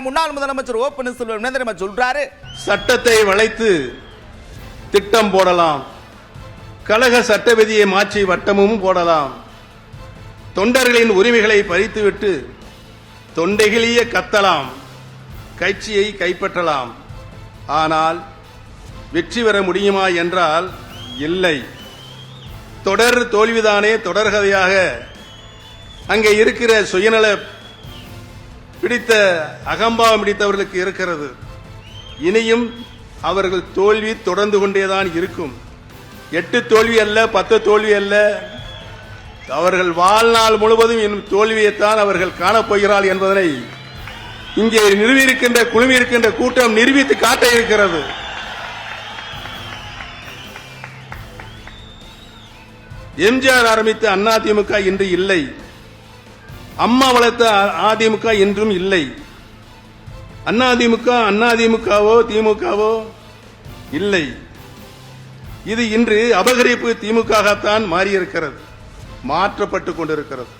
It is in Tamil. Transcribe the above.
முன்னாள் முதலமைச்சர் ஓ பன்னீர்செல்வம் என்ன தெரியுமா சொல்றாரு? சட்டத்தை வளைத்து திட்டம் போடலாம், கழக சட்ட விதியை மாற்றி வட்டமும் போடலாம், தொண்டர்களின் உரிமைகளை பறித்துவிட்டு தொண்டைகளிய கத்தலாம், கட்சியை கைப்பற்றலாம். ஆனால் வெற்றி பெற முடியுமா என்றால் இல்லை. தொடர் தோல்விதானே தொடர்கதையாக அங்கே இருக்கிற சுயநல பிடித்த அகம்பாவம் பிடித்தவர்களுக்கு இருக்கிறது. இனியும் அவர்கள் தோல்வி தொடர்ந்து கொண்டேதான் இருக்கும். 8 தோல்வி அல்ல, 10 தோல்வி அல்ல, அவர்கள் வாழ்நாள் முழுவதும் இன்னும் தோல்வியைத்தான் அவர்கள் காணப்போகிறார்கள் என்பதனை இங்கே நிறுவியிருக்கின்ற குழுமியிருக்கின்ற கூட்டம் நிரூபித்து காட்ட இருக்கிறது. எம்ஜிஆர் ஆரம்பித்த அதிமுக இன்று இல்லை, அம்மா வளர்த்த அதிமுக என்றும் இல்லை. அதிமுகவோ திமுகவோ இல்லை. இது இன்று அபகரிப்பு திமுகத்தான் மாறியிருக்கிறது, மாற்றப்பட்டுக் கொண்டிருக்கிறது.